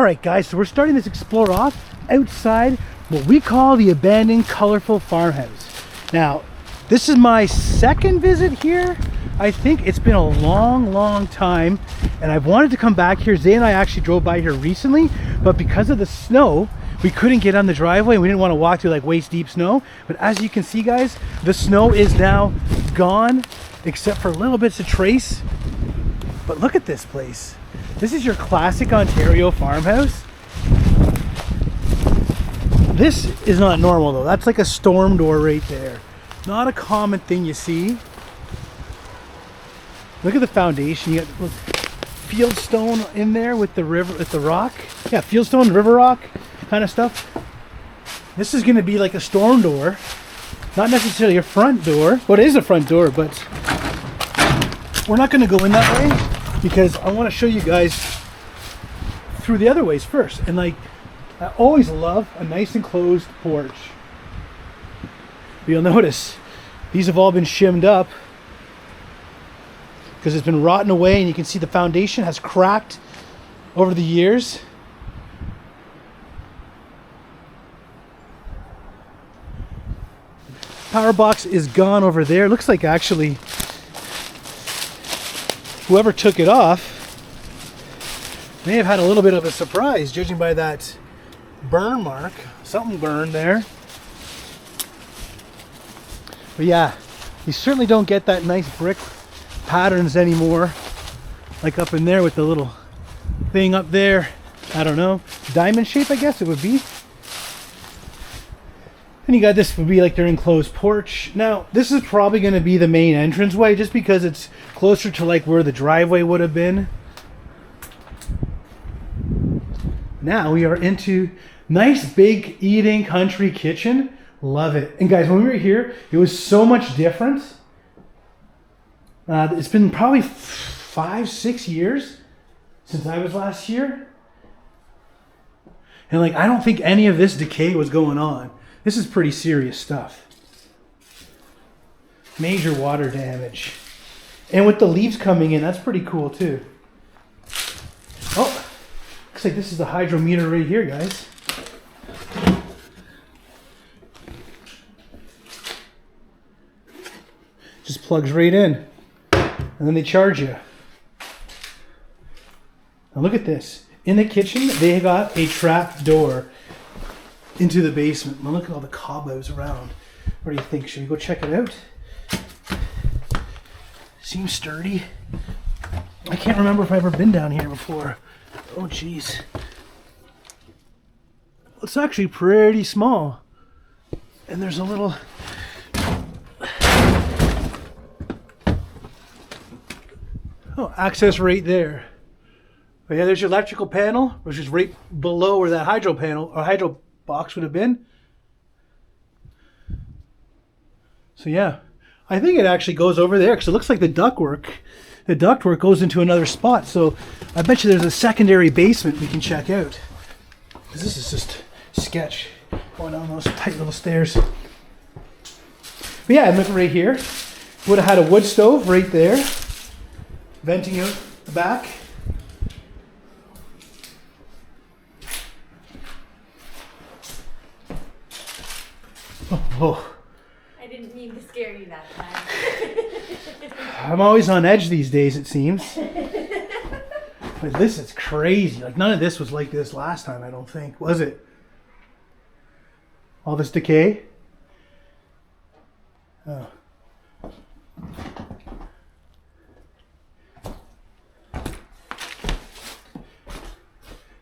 Alright guys, so we're starting this explore off outside what we call the abandoned colorful farmhouse. Now, this is my second visit here. I think it's been a long time, and I've wanted to come back here. Zay and I actually drove by here recently, but because of the snow, we couldn't get on the driveway and we didn't want to walk through like waist deep snow. But as you can see guys, the snow is now gone, except for little bits of trace. But look at this place. This is your classic Ontario farmhouse. This is not normal though. That's like a storm door right there. Not a common thing you see. Look at the foundation. You got fieldstone in there with the river, with the rock. Yeah, fieldstone, river rock kind of stuff. This is going to be like a storm door. Not necessarily a front door. Well, it is a front door, but we're not going to go in that way because I want to show you guys through the other ways first. And like, I always love a nice enclosed porch. But you'll notice these have all been shimmed up because it's been rotting away, and you can see the foundation has cracked over the years. Power box is gone over there. Looks like actually whoever took it off may have had a little bit of a surprise, judging by that burn mark. Something burned there. But yeah, you certainly don't get that nice brick patterns anymore, like up in there with the little thing up there. I don't know, diamond shape I guess it would be. And you got this would be like their enclosed porch. Now this is probably going to be the main entranceway just because it's closer to like where the driveway would have been. Now we are into nice big eating country kitchen. Love it. And guys, when we were here, it was so much different. It's been probably 5-6 years since I was last here. And like, I don't think any of this decay was going on. This is pretty serious stuff. Major water damage. And with the leaves coming in, that's pretty cool too. Oh, looks like this is the hydrometer right here, guys. Just plugs right in. And then they charge you. Now look at this. In the kitchen, they got a trap door into the basement. Now look at all the cobwebs around. What do you think? Should we go check it out? Seems sturdy. I can't remember if I've ever been down here before. Oh geez. It's actually pretty small. And there's a little... Oh, access right there. But yeah, there's your electrical panel, which is right below where that hydro panel or hydro box would have been. So yeah, I think it actually goes over there because it looks like the ductwork goes into another spot. So I bet you there's a secondary basement we can check out. Because this is just sketch going down those tight little stairs. But yeah, look right here. Would have had a wood stove right there. Venting out the back. Oh. I didn't mean to scare you that time. I'm always on edge these days, it seems. But this is crazy. Like none of this was like this last time, I don't think. Was it? All this decay? Oh.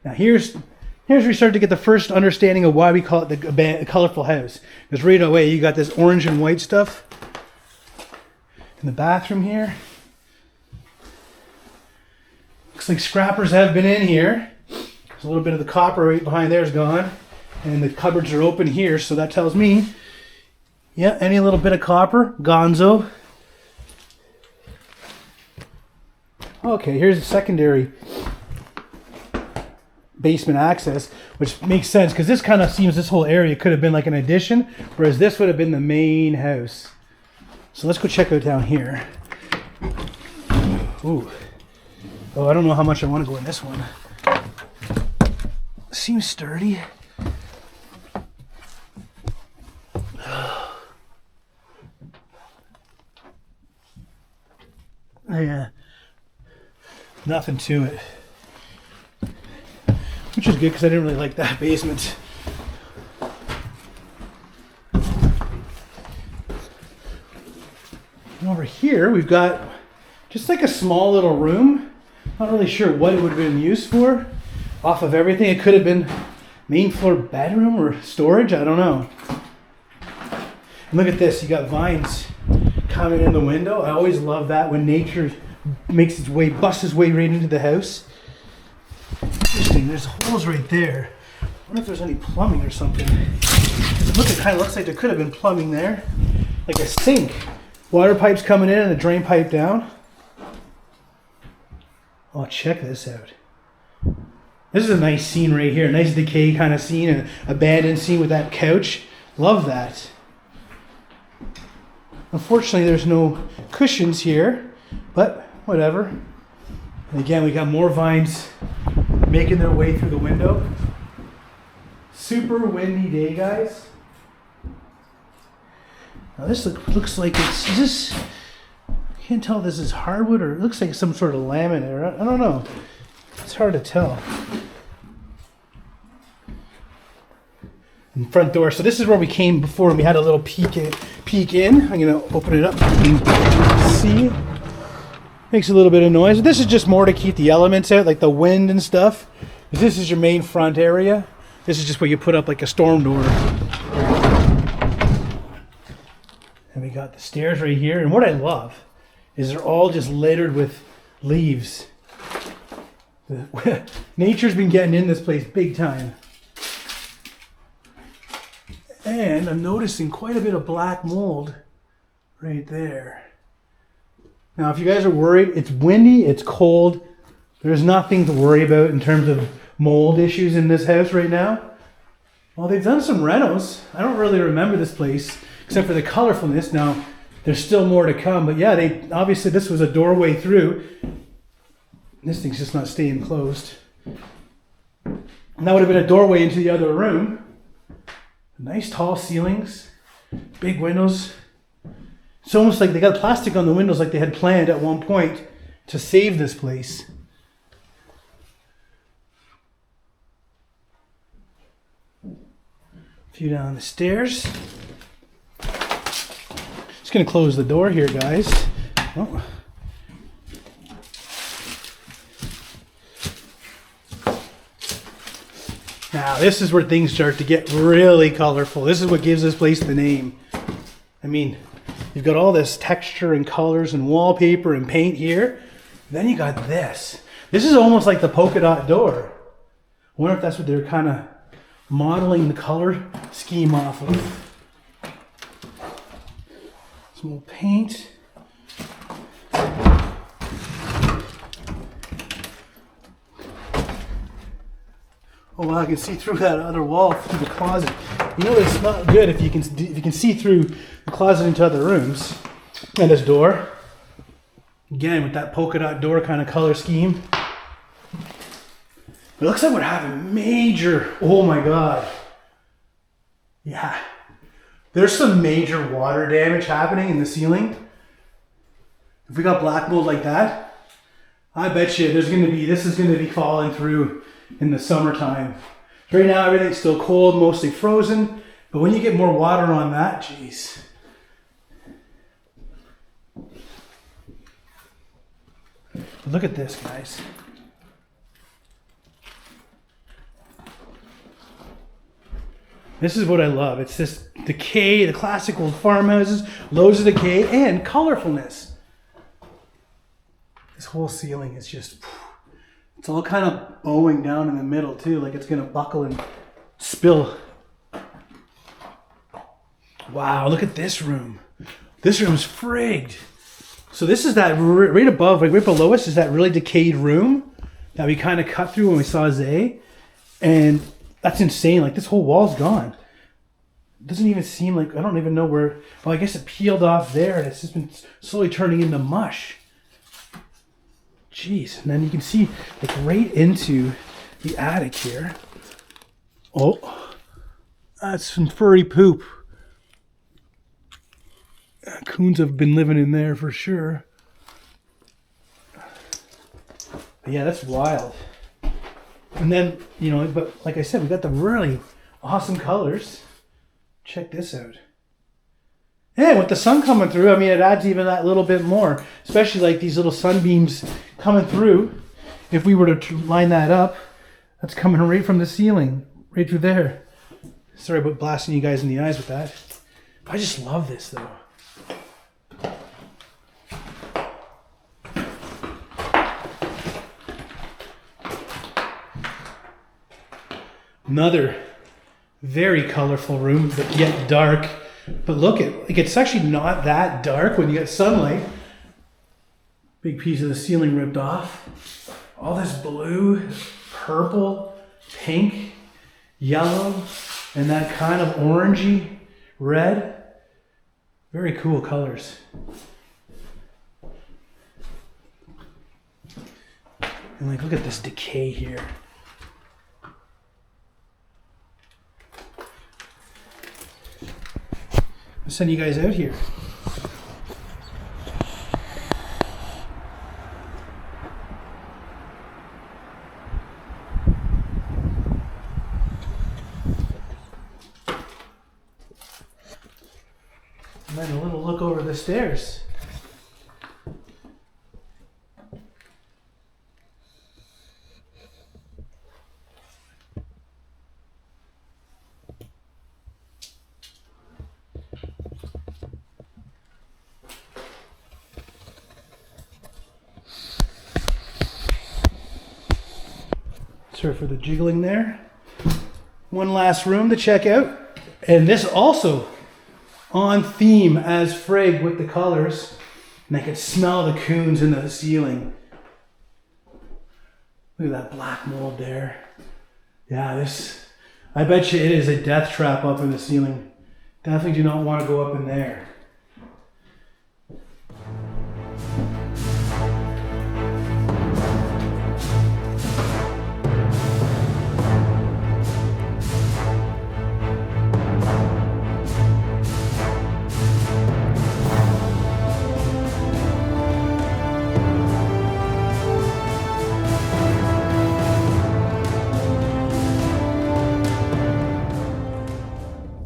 Now here's where we start to get the first understanding of why we call it the colorful house. Because right away you got this orange and white stuff in the bathroom here. Looks like scrappers have been in here. There's a little bit of the copper right behind there is gone. And the cupboards are open here, so that tells me, yeah, any little bit of copper, gonzo. Okay, here's the secondary basement access, which makes sense because this kind of seems this whole area could have been like an addition, whereas this would have been the main house. So let's go check out down here. Ooh. Oh, I don't know how much I want to go in this one. Seems sturdy. Yeah, nothing to it, which is good because I didn't really like that basement. And over here we've got just like a small little room. Not really sure what it would have been used for. Off of everything, it could have been main floor bedroom or storage. I don't know. And look at this. You got vines coming in the window. I always love that when nature makes its way, busts its way right into the house. Interesting. There's holes right there. I wonder if there's any plumbing or something. It kind of looks like there could have been plumbing there, like a sink. Water pipes coming in and a drain pipe down. Oh, check this out. This is a nice scene right here. Nice decay kind of scene, an abandoned scene with that couch. Love that. Unfortunately, there's no cushions here, but whatever. And again, we got more vines making their way through the window. Super windy day, guys. Now this looks like it's just, I can't tell if this is hardwood or it looks like some sort of laminate. I don't know. It's hard to tell. And front door. So this is where we came before and we had a little peek in. I'm going to open it up so you can see. Makes a little bit of noise. This is just more to keep the elements out, like the wind and stuff. This is your main front area. This is just where you put up like a storm door. And we got the stairs right here. And what I love is they're all just littered with leaves. Nature's been getting in this place big time. And I'm noticing quite a bit of black mold right there. Now, if you guys are worried, it's windy, it's cold. There's nothing to worry about in terms of mold issues in this house right now. Well, they've done some renos. I don't really remember this place, except for the colorfulness. Now, there's still more to come. But yeah, obviously this was a doorway through. This thing's just not staying closed. And that would have been a doorway into the other room. Nice tall ceilings, big windows. It's almost like they got plastic on the windows like they had planned at one point to save this place. A few down the stairs. Just gonna close the door here, guys. Oh. Now, this is where things start to get really colorful. This is what gives this place the name. I mean, you've got all this texture and colors and wallpaper and paint here. Then you got this. This is almost like the polka dot door. I wonder if that's what they're kind of modeling the color scheme off of. Some more paint. Oh wow, I can see through that other wall through the closet. You know it's not good if you can see through the closet into other rooms. And this door, again with that polka dot door kind of color scheme. It looks like we're having major. Oh my god. Yeah, there's some major water damage happening in the ceiling. If we got black mold like that, I bet you this is gonna be falling through in the summertime. Right now everything's still cold, mostly frozen, but when you get more water on that, geez. Look at this, guys. This is what I love. It's this decay, the classic old farmhouses, loads of decay and colorfulness. This whole ceiling is just, it's all kind of bowing down in the middle too, like it's gonna buckle and spill. Wow, look at this room. This room's frigged. So this is that right above, like right below us is that really decayed room that we kind of cut through when we saw Zay. And that's insane, like this whole wall's gone. It doesn't even seem like, I don't even know where, well I guess it peeled off there and it's just been slowly turning into mush. Jeez, and then you can see like right into the attic here. Oh, that's some furry poop. Coons have been living in there for sure. But yeah, that's wild. And then, you know, but like I said, we got the really awesome colors. Check this out. Yeah, with the sun coming through, I mean, it adds even that little bit more, especially like these little sunbeams coming through. If we were to line that up, that's coming right from the ceiling, right through there. Sorry about blasting you guys in the eyes with that. I just love this though. Another very colorful room, but yet dark. But look at, like, it's actually not that dark when you get sunlight. Big piece of the ceiling ripped off. All this blue, purple, pink, yellow, and that kind of orangey red. Very cool colors. And like, look at this decay here. I'll send you guys out here. And then a little look over the stairs. Sorry for the jiggling there. One last room to check out. And this also on theme as frig with the colors. And I can smell the coons in the ceiling. Look at that black mold there. Yeah, this, I bet you it is a death trap up in the ceiling. Definitely do not want to go up in there.